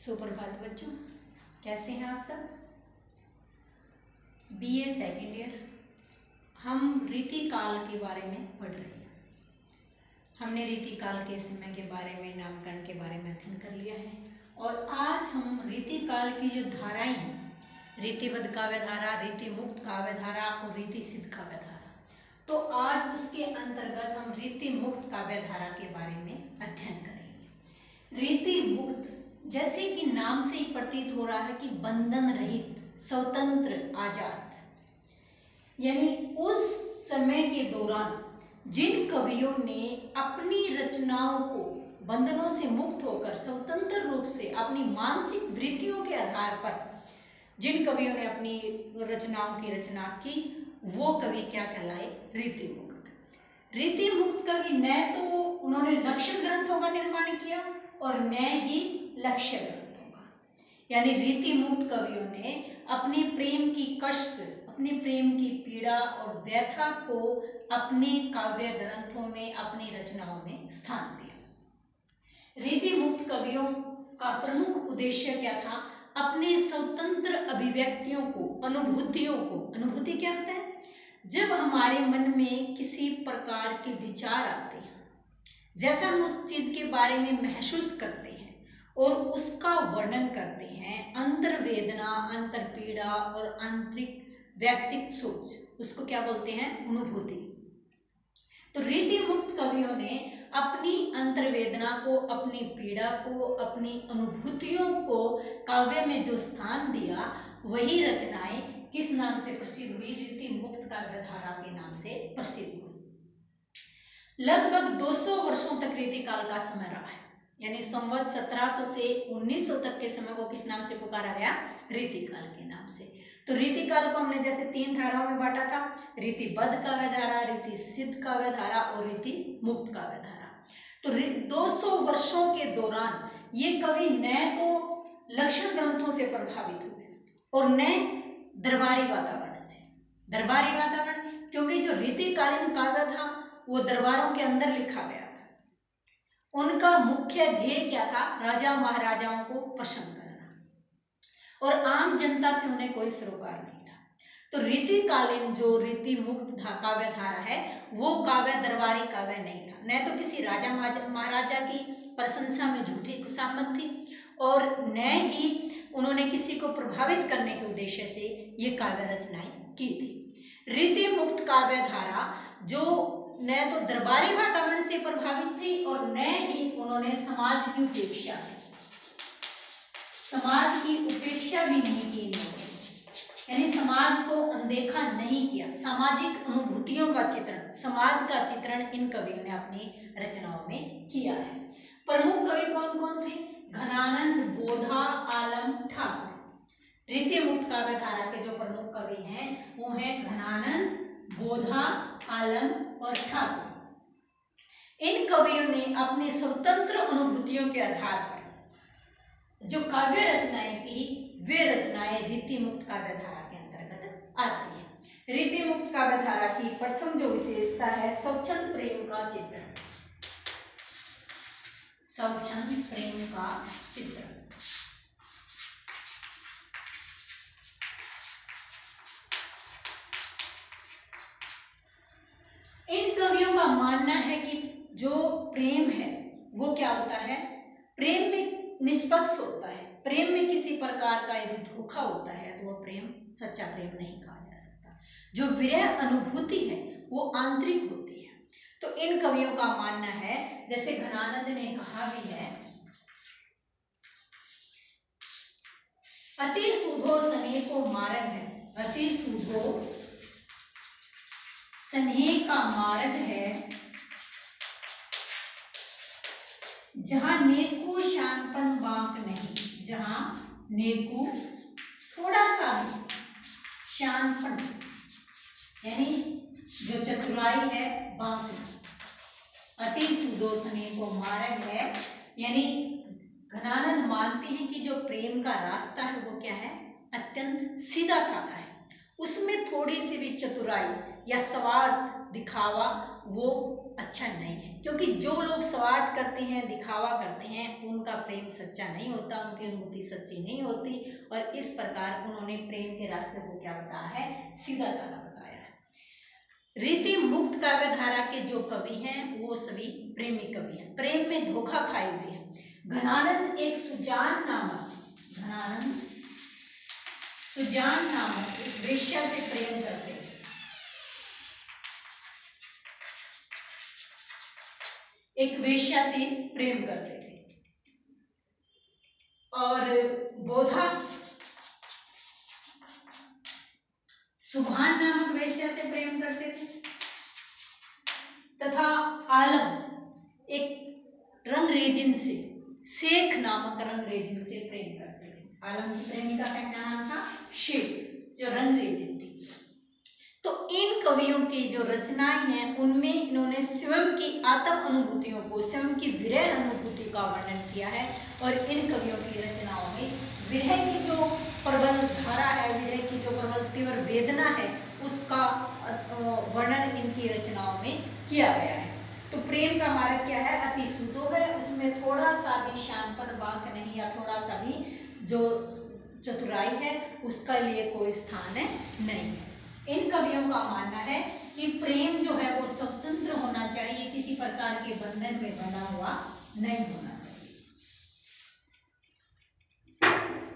सुप्रभात बच्चों, कैसे हैं आप सब। बीए सेकेंड ईयर हम रीतिकाल के बारे में पढ़ रहे हैं। हमने रीतिकाल के समय के बारे में, नामकरण के बारे में अध्ययन कर लिया है और आज हम रीतिकाल की जो धाराएं हैं, रीतिबद्ध काव्य धारा, रीतिमुक्त काव्य धारा और रीतिसिद्ध काव्य धारा, तो आज उसके अंतर्गत हम रीतिमुक्त काव्य धारा के बारे में अध्ययन करेंगे। रीतिमुक्त जैसे कि नाम से ही प्रतीत हो रहा है कि बंधन रहित, स्वतंत्र, आजाद, यानी उस समय के दौरान जिन कवियों ने अपनी रचनाओं को बंधनों से मुक्त होकर स्वतंत्र रूप से अपनी मानसिक वृत्तियों के आधार पर जिन कवियों ने अपनी रचनाओं की रचना की, वो कवि क्या कहलाए? रीतिमुक्त। रीतिमुक्त कवि न तो उन्होंने लक्षण ग्रंथों का निर्माण किया और न ही लक्ष्य ग्रंथों का, यानी रीतिमुक्त कवियों ने अपने प्रेम की कष्ट, अपने प्रेम की पीड़ा और व्यथा को अपने काव्य ग्रंथों में, अपनी रचनाओं में स्थान दिया। रीतिमुक्त कवियों का प्रमुख उद्देश्य क्या था? अपने स्वतंत्र अभिव्यक्तियों को, अनुभूतियों को, अनुभूति क्या होता है? जब हमारे मन में किसी प्रकार के विचार आते हैं, जैसा हम उस चीज के बारे में महसूस करते हैं और उसका वर्णन करते हैं, अंतर्वेदना, अंतर्पीड़ा और आंतरिक व्यक्तिक सोच, उसको क्या बोलते हैं? अनुभूति। तो रीतिमुक्त कवियों ने अपनी अंतर्वेदना को, अपनी पीड़ा को, अपनी अनुभूतियों को काव्य में जो स्थान दिया, वही रचनाएं किस नाम से प्रसिद्ध हुई? रीतिमुक्त काव्य धारा के नाम से प्रसिद्ध हुई। लगभग 200 वर्षों तक रीतिकाल का समय रहा है, यानी संवत 1700 से 1900 तक के समय को किस नाम से पुकारा गया? रीतिकाल के नाम से। तो रीतिकाल को हमने जैसे 3 धाराओं में बांटा था, रीतिबद्ध काव्य धारा, रीतिसिद्ध काव्य धारा और रीतिमुक्त काव्य धारा। तो 200 वर्षों के दौरान ये कवि न तो लक्षण ग्रंथों से प्रभावित हुए और न दरबारी वातावरण से। दरबारी वातावरण क्योंकि जो रीतिकालीन काव्य था वो दरबारों के अंदर लिखा गया था। उनका मुख्य ध्येय क्या था? राजा महाराजाओं को प्रसन्न करना और आम जनता से उन्हें कोई सरोकार नहीं था। तो रीतिकालीन जो रीतिमुक्त काव्य धारा है वो काव्य दरबारी काव्य नहीं था, न तो किसी राजा महाराजा की प्रशंसा में झूठी खुशामद थी और न ही उन्होंने किसी को प्रभावित करने के उद्देश्य से ये काव्य रचनाएं की थी। रीतिमुक्त काव्य धारा जो न तो दरबारी वातावरण से प्रभावित थी और न ही उन्होंने समाज की उपेक्षा भी नहीं की इन्होंने, यानी समाज को अनदेखा नहीं किया। सामाजिक अनुभूतियों का चित्रण, समाज का चित्रण इन कवियों ने अपनी रचनाओं में किया है। प्रमुख कवि कौन कौन थे? घनानंद, बोधा, आलम, ठाकुर। रीतिमुक्त काव्य धारा के जो प्रमुख कवि हैं वो हैं घनानंद, बोधा, आलम और ठाकुर। इन कवियों ने अपने स्वतंत्र अनुभूतियों के आधार पर जो काव्य रचनाएं की, वे रचनाएं रीतिमुक्त काव्य धारा के अंतर्गत आती है। रीतिमुक्त काव्य धारा की प्रथम जो विशेषता है, स्वच्छंद प्रेम का चित्रण। स्वच्छंद प्रेम का चित्रण। इन कवियों का मानना है कि जो प्रेम है वो क्या होता है? प्रेम में निष्पक्ष होता है। प्रेम में किसी प्रकार का यदि धोखा होता है तो वह प्रेम सच्चा प्रेम नहीं कहा जा सकता। जो विरह अनुभूति है वो आंतरिक होती है। तो इन कवियों का मानना है, जैसे घनानंद ने कहा भी है, अति सुधो स्नेह को मार्ग है, अति सुधो स्नेह का मार्ग है, जहां नेकू शानपन बांक नहीं। जहां नेकू थोड़ा सा भी, शानपन यानी जो चतुराई है, बांक नहीं। अति सुधो स्नेह को मार्ग है, यानी घनानंद मानते हैं कि जो प्रेम का रास्ता है वो क्या है? अत्यंत सीधा साधा है। उसमें थोड़ी सी भी चतुराई या स्वार्थ दिखावा वो अच्छा नहीं है, क्योंकि जो लोग स्वार्थ करते हैं, दिखावा करते हैं, उनका प्रेम सच्चा नहीं होता, उनकी अनुभूति सच्ची नहीं होती। और इस प्रकार उन्होंने प्रेम के रास्ते को क्या बताया है, सीधा साधा बताया है। रीति मुक्त काव्यधारा के जो कवि हैं वो सभी प्रेमी कवि हैं, प्रेम में धोखा खाए हुए हैं। घनानंद एक सुजान नामक एक वेश्या से प्रेम करते हैं। एक वेश्या से प्रेम करते थे। और बोधा सुभान नामक वेश्या से प्रेम करते थे, तथा आलम एक रंगरेजिन से, शेख नामक रंगरेजिन से प्रेम करते थे। आलम की प्रेमिका का क्या नाम था, शेख, जो रंगरेजिन थी। तो इन कवियों की जो रचनाएं हैं उनमें इन्होंने स्वयं की आत्म अनुभूतियों को, स्वयं की विरह अनुभूति का वर्णन किया है। और इन कवियों की रचनाओं में विरह की जो प्रबल धारा है, विरह की जो प्रबल तीव्र वेदना है, उसका वर्णन इनकी रचनाओं में किया गया है। तो प्रेम का मार्ग क्या है, अति सुदो है, उसमें थोड़ा सा भी शान पर बांक नहीं, या थोड़ा सा भी जो चतुराई है उसका लिए कोई स्थान नहीं है। इन कवियों का मानना है कि प्रेम जो है वो स्वतंत्र होना चाहिए, किसी प्रकार के बंधन में बंधा हुआ नहीं होना चाहिए।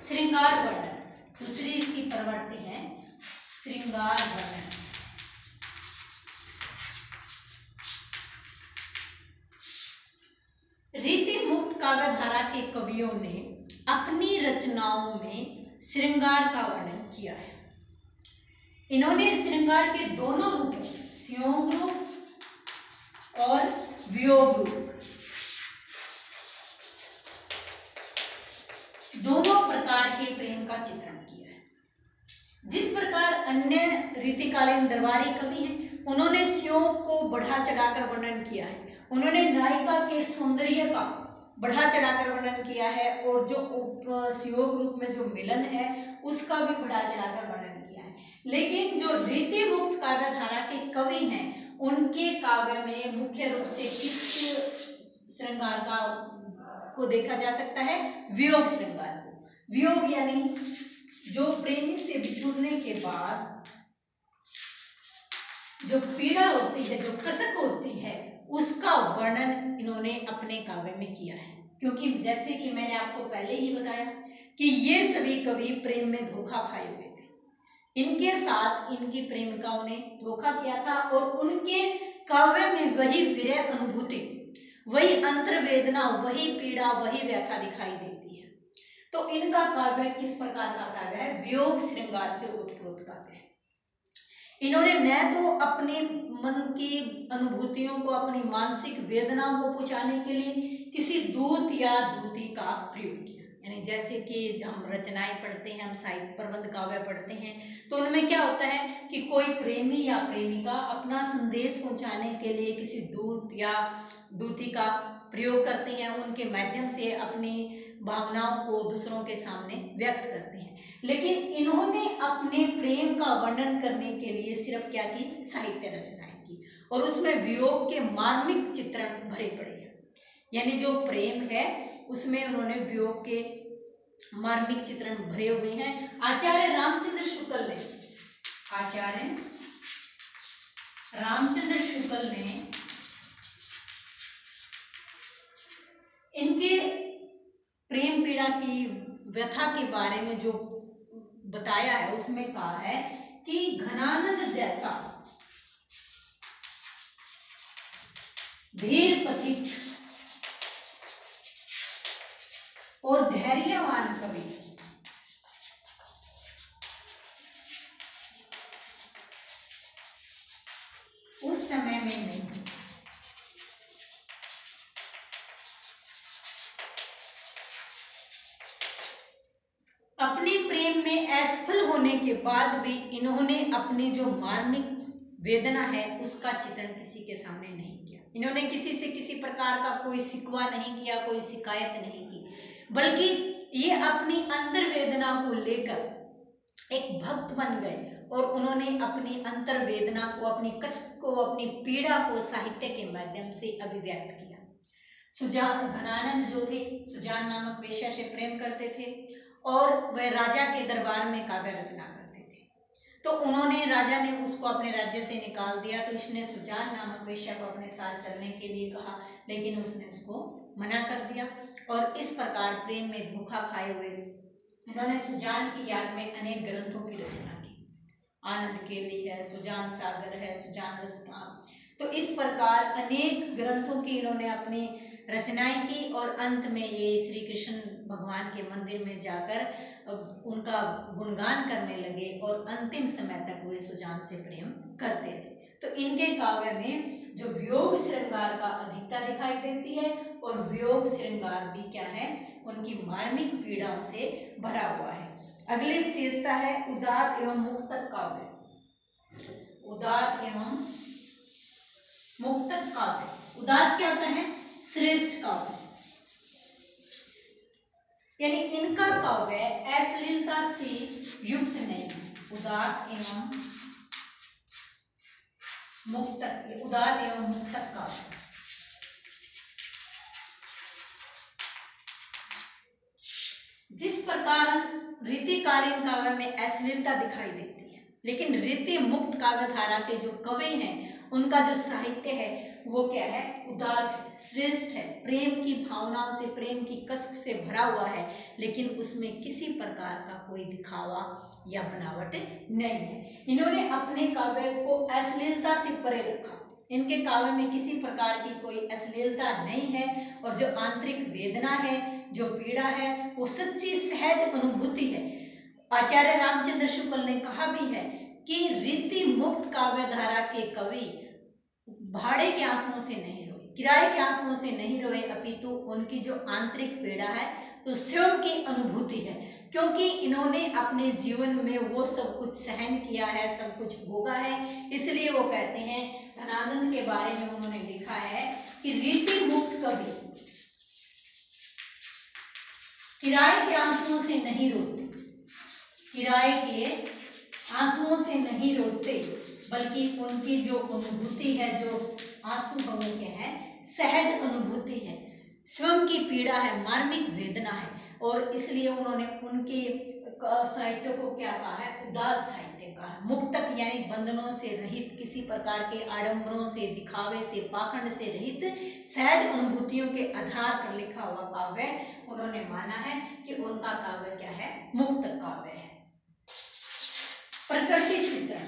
श्रृंगार वर्णन, दूसरी इसकी प्रवृत्ति है श्रृंगार वर्णन। रीति मुक्त काव्यधारा के कवियों ने अपनी रचनाओं में श्रृंगार का वर्णन किया है। इन्होंने श्रृंगार के दोनों रूप, संयोग रूप और वियोग रूप, दोनों प्रकार के प्रेम का चित्रण किया है। जिस प्रकार अन्य रीतिकालीन दरबारी कवि हैं, उन्होंने संयोग को बढ़ा चढ़ाकर वर्णन किया है, उन्होंने नायिका के सौंदर्य का बढ़ा चढ़ाकर वर्णन किया है, और जो संयोग रूप में जो मिलन है उसका भी बढ़ा चढ़ाकर वर्णन किया है। लेकिन जो रीति मुक्त काव्यधारा के कवि हैं, उनके काव्य में मुख्य रूप से किस श्रृंगार का को देखा जा सकता है, वियोग श्रृंगार को। वियोग यानी जो प्रेमी से बिछुड़ने के बाद जो पीड़ा होती है, जो कसक होती है, उसका वर्णन इन्होंने अपने काव्य में किया है। क्योंकि जैसे कि मैंने आपको पहले ही बताया कि ये सभी कवि प्रेम में धोखा खाए हुए थे, इनके साथ इनकी प्रेमिकाओं ने धोखा किया था, और उनके काव्य में वही विरह अनुभूति, वही अंतर्वेदना, वही पीड़ा, वही व्यथा दिखाई देती है। तो इनका काव्य किस प्रकार का काव्य है, वियोग श्रृंगार से उत्प्रोत काव्य है। इन्होंने न तो अपने मन की अनुभूतियों को, अपनी मानसिक वेदनाओं को पहुंचाने के लिए किसी दूत या दूती का प्रयोग किया। यानी जैसे कि हम रचनाएं पढ़ते हैं, हम साहित्य प्रबंध काव्य पढ़ते हैं, तो उनमें क्या होता है कि कोई प्रेमी या प्रेमिका अपना संदेश पहुंचाने के लिए किसी दूत या दूती का प्रयोग करते हैं, उनके माध्यम से अपनी भावनाओं को दूसरों के सामने व्यक्त करते हैं। लेकिन इन्होंने अपने प्रेम का वर्णन करने के लिए सिर्फ क्या की, साहित्य रचनाएं की, और उसमें वियोग के मार्मिक चित्रण भरे पड़े हैं। यानी जो प्रेम है उसमें उन्होंने वियोग के मार्मिक चित्रण भरे हुए हैं। आचार्य रामचंद्र शुक्ल ने इनके प्रेम पीड़ा की व्यथा के बारे में जो बताया है, उसमें कहा है कि घनानंद जैसा धीर पथिक और धैर्यवान कवि उस समय में नहीं। अपने प्रेम में असफल होने के बाद भी इन्होंने अपनी जो मार्मिक वेदना है उसका चित्रण किसी के सामने नहीं किया। इन्होंने किसी से किसी प्रकार का कोई शिकवा नहीं किया, कोई शिकायत नहीं की, बल्कि ये अपनी अंतर वेदना को लेकर एक भक्त बन गए और उन्होंने अपनी अंतर्वेदना को, अपनी कष्ट को, अपनी पीड़ा को साहित्य के माध्यम से अभिव्यक्त किया। सुजान घनानंद जो थे, सुजान नामक वेश्या से प्रेम करते थे और वह राजा के दरबार में काव्य रचना करते थे। तो उन्होंने, राजा ने उसको अपने राज्य से निकाल दिया, तो इसने सुजान नामक वेश्या को अपने साथ चलने के लिए कहा, लेकिन उसने उसको मना कर दिया और इस प्रकार प्रेम में धोखा खाए हुए उन्होंने सुजान की याद में अनेक ग्रंथों की रचना की। आनंद केली है, सुजान सागर है, सुजान रसकाम, तो इस प्रकार अनेक ग्रंथों की इन्होंने अपनी रचनाएं की और अंत में ये श्री कृष्ण भगवान के मंदिर में जाकर उनका गुणगान करने लगे और अंतिम समय तक वे सुजान से प्रेम करते थे। तो इनके काव्य में जो वियोग श्रृंगार का अधिकता दिखाई देती है और वियोग श्रृंगार भी क्या है, उनकी मार्मिक पीड़ाओं से भरा हुआ है। अगली विशेषता है उदात्त एवं मुक्तक काव्य। उदात्त एवं मुक्तक काव्य। उदात्त क्या होता है? श्रेष्ठ काव्य, यानी इनका काव्य अश्लीलता से युक्त नहीं। उदात्त एवं मुक्तक, उदात्त एवं मुक्तक काव्य। जिस प्रकार रीतिकालीन काव्य में अश्लीलता दिखाई देती है, लेकिन रीति मुक्त काव्य धारा के जो कवि हैं उनका जो साहित्य है वो क्या है? उदात्त है, श्रेष्ठ है, प्रेम की भावनाओं से, प्रेम की कष्ट से भरा हुआ है, लेकिन उसमें किसी प्रकार का कोई दिखावा या बनावट नहीं है। इन्होंने अपने काव्य को अश्लीलता से परे रखा। इनके काव्य में किसी प्रकार की कोई अश्लीलता नहीं है और जो आंतरिक वेदना है, जो पीड़ा है, वो सच्ची सहज अनुभूति है। आचार्य रामचंद्र शुक्ल ने कहा भी है कि रीति मुक्त काव्य धारा के कवि भाड़े के आंसुओं से नहीं रोए, किराए के आंसुओं से नहीं रोए, अपितु उनकी जो आंतरिक पीड़ा है तो स्वयं की अनुभूति है, क्योंकि इन्होंने अपने जीवन में वो सब कुछ सहन किया है, सब कुछ भोगा है। इसलिए वो कहते हैं, घनानंद के बारे में उन्होंने लिखा है कि रीति मुक्त कवि किराए के आंसुओं से नहीं रोते, किराए के आंसुओं से नहीं रोते, बल्कि उनकी जो अनुभूति है, जो आंसू भवों के हैं, सहज अनुभूति है, स्वयं की पीड़ा है, मार्मिक वेदना है। और इसलिए उन्होंने उनके साहित्य को क्या कहा है? उदात्त साहित्य कहा है। मुक्तक यानी बंधनों से रहित, किसी प्रकार के आडंबरों से, दिखावे से, पाखंड से रहित, सहज अनुभूतियों के आधार पर लिखा हुआ काव्य उन्होंने माना है कि उनका काव्य क्या है? मुक्तक काव्य है। प्रकृति चित्रण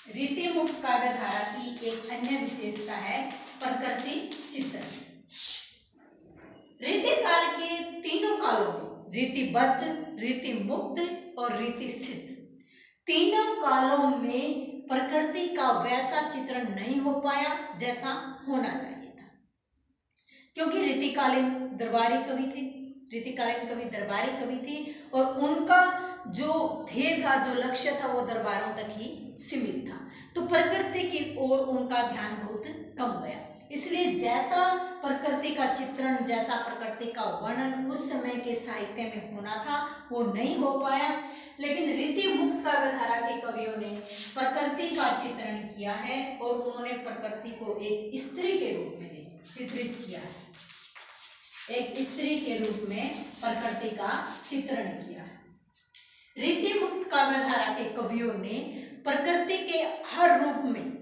रीति मुक्त काव्य धारा की एक अन्य विशेषता है प्रकृति चित्रण। रीति काल के तीनों कालों में, रीतिबद्ध, रीति मुक्त और रीति सिद्ध, तीनों कालों में प्रकृति का वैसा चित्रण नहीं हो पाया जैसा होना चाहिए था, क्योंकि रीतिकालीन दरबारी कवि थे, रीतिकालीन कवि दरबारी कवि थे और उनका जो ध्येय था, जो लक्ष्य था, वो दरबारों तक ही सीमित था। तो प्रकृति की ओर उनका ध्यान बहुत कम गया। इसलिए जैसा प्रकृति का चित्रण, जैसा प्रकृति का वर्णन उस समय के साहित्य में होना था, वो नहीं हो पाया। लेकिन रीति मुक्त काव्य धारा के कवियों ने प्रकृति का चित्रण किया है और उन्होंने प्रकृति को एक स्त्री के रूप में चित्रित किया है, एक स्त्री के रूप में प्रकृति का चित्रण किया है। रीति मुक्त काव्य धारा के कवियों ने प्रकृति के हर रूप में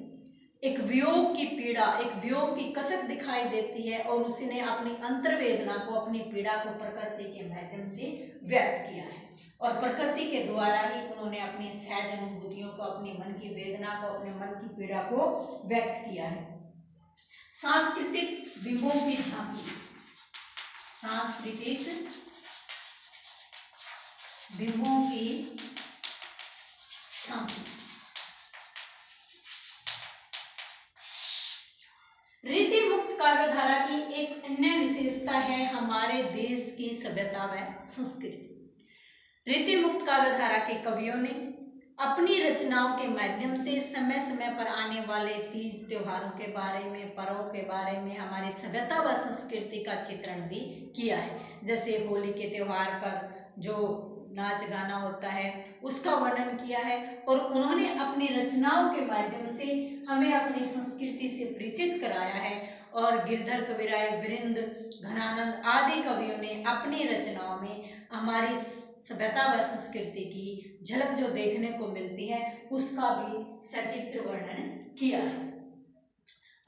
एक वियोग की पीड़ा, एक वियोग की कसक दिखाई देती है और उसने अपनी अंतर्वेदना को, अपनी पीड़ा को प्रकृति के माध्यम से व्यक्त किया है और प्रकृति के द्वारा ही उन्होंने अपनी सहज अनुभूतियों को, अपने मन की वेदना को, अपने मन की पीड़ा को व्यक्त किया है। सांस्कृतिक बिंबों की झांकी, सांस्कृतिक बिंबों की झांकी। रीति मुक्त काव्य धारा की एक अन्य विशेषता है हमारे देश की सभ्यता व संस्कृति। रीति मुक्त काव्य धारा के कवियों ने अपनी रचनाओं के माध्यम से समय समय पर आने वाले तीज त्योहारों के बारे में, पर्वों के बारे में, हमारी सभ्यता व संस्कृति का चित्रण भी किया है। जैसे होली के त्योहार पर जो नाच गाना होता है उसका वर्णन किया है। और उन्होंने अपनी रचनाओं के माध्यम से हमें अपनी संस्कृति से परिचित कराया है। और गिरधर कविराय, बिरंद, घनानंद आदि कवियों ने अपनी रचनाओं में हमारी सभ्यता व संस्कृति की झलक जो देखने को मिलती है उसका भी सचित्र वर्णन किया है।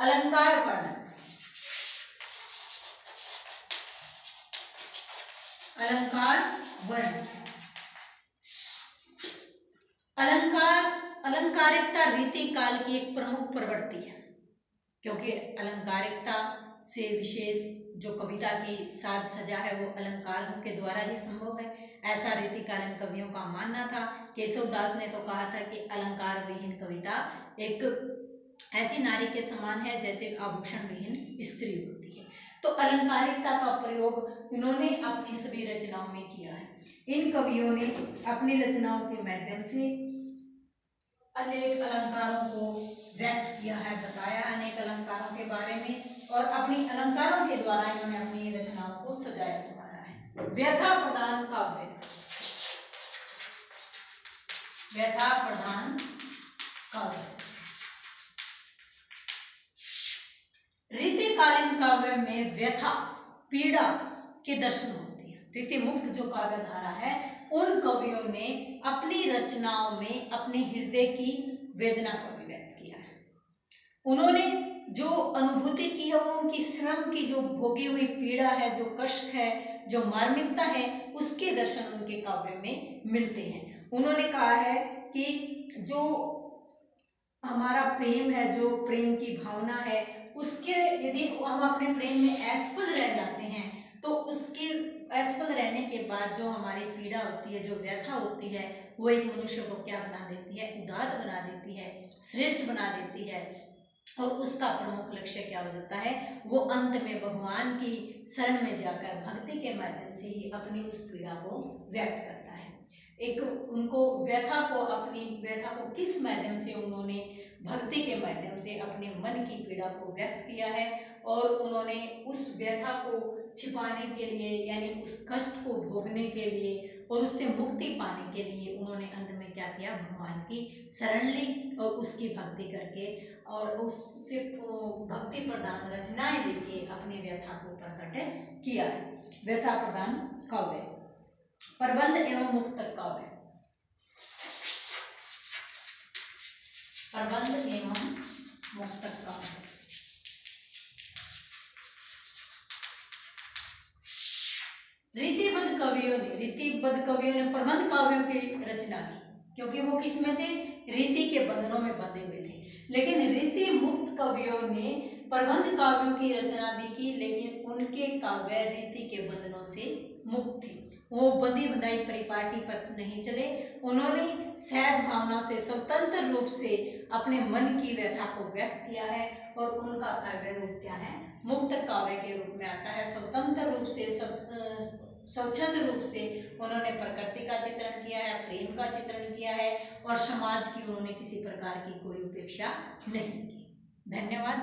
अलंकार वर्णन। अलंकार वर्णन। अलंकारिकता रीति काल की एक प्रमुख प्रवृत्ति है, क्योंकि अलंकारिकता से विशेष जो कविता की साज सजा है वो अलंकारों के द्वारा ही संभव है, ऐसा रीतिकालीन कवियों का मानना था। केशव दास ने तो कहा था कि अलंकार विहीन कविता एक ऐसी नारी के समान है जैसे आभूषण विहीन स्त्री होती है। तो अलंकारिकता का प्रयोग इन्होंने अपनी सभी रचनाओं में किया है। इन कवियों ने अपनी रचनाओं के माध्यम से अनेक अलंकारों को व्यक्त किया है, बताया अनेक अलंकारों के बारे में, और अपनी अलंकारों के द्वारा इन्होंने अपनी रचनाओं को सजाया संवारा है। व्यथा प्रधान काव्य। व्यथा प्रधान काव्य। रीतिकालीन काव्य में व्यथा, पीड़ा के दर्शन होती है। रीति मुक्त जो काव्य धारा है उन कवियों ने अपनी रचनाओं में अपने हृदय की वेदना को भी व्यक्त किया है। उन्होंने जो अनुभूति की है वो उनकी श्रम की जो भोगी हुई पीड़ा है, जो कष्ट है, जो मार्मिकता है, उसके दर्शन उनके काव्य में मिलते हैं। उन्होंने कहा है कि जो हमारा प्रेम है, जो प्रेम की भावना है, उसके यदि हम अपने प्रेम में असफल रह जाते हैं तो उसके असफल रहने के बाद जो हमारी पीड़ा होती है, जो व्यथा होती है, वो एक मनुष्य को क्या बना देती है? उदार बना देती है, श्रेष्ठ बना देती है। और उसका प्रमुख लक्ष्य क्या हो जाता है? वो अंत में भगवान की शरण में जाकर भक्ति के माध्यम से ही अपनी उस पीड़ा को व्यक्त करता है। एक उनको व्यथा को, अपनी व्यथा को किस माध्यम से उन्होंने भक्ति के माध्यम से अपने मन की पीड़ा को व्यक्त किया है, और उन्होंने उस व्यथा को छिपाने के लिए, यानी उस कष्ट को भोगने के लिए और उससे मुक्ति पाने के लिए उन्होंने अंत में क्या किया? भगवान की शरण ली और उसकी भक्ति करके और उससे भक्ति प्रदान रचनाएं लेके अपनी व्यथा को प्रकट किया है। व्यथा प्रदान काव्य। प्रबंध एवं मुक्तक काव्य। प्रबंध एवं मुक्तक काव्य। रीतिबद्ध कवियों ने प्रबंध काव्यों की रचना की, क्योंकि वो किसमें थे? रीति के बंधनों में बंधे हुए थे। लेकिन रीति मुक्त कवियों ने प्रबंध काव्यों की रचना भी की, लेकिन उनके काव्य रीति के बंधनों से मुक्त थे। वो बंधी बंधाई परिपाटी पर नहीं चले। उन्होंने सहज भावना से स्वतंत्र रूप से अपने मन की व्यथा को व्यक्त किया है, और उनका काव्य रूप क्या है? मुक्त काव्य के रूप में आता है। स्वतंत्र रूप से, स्वच्छंद रूप से उन्होंने प्रकृति का चित्रण किया है, प्रेम का चित्रण किया है, और समाज की उन्होंने किसी प्रकार की कोई उपेक्षा नहीं की। धन्यवाद।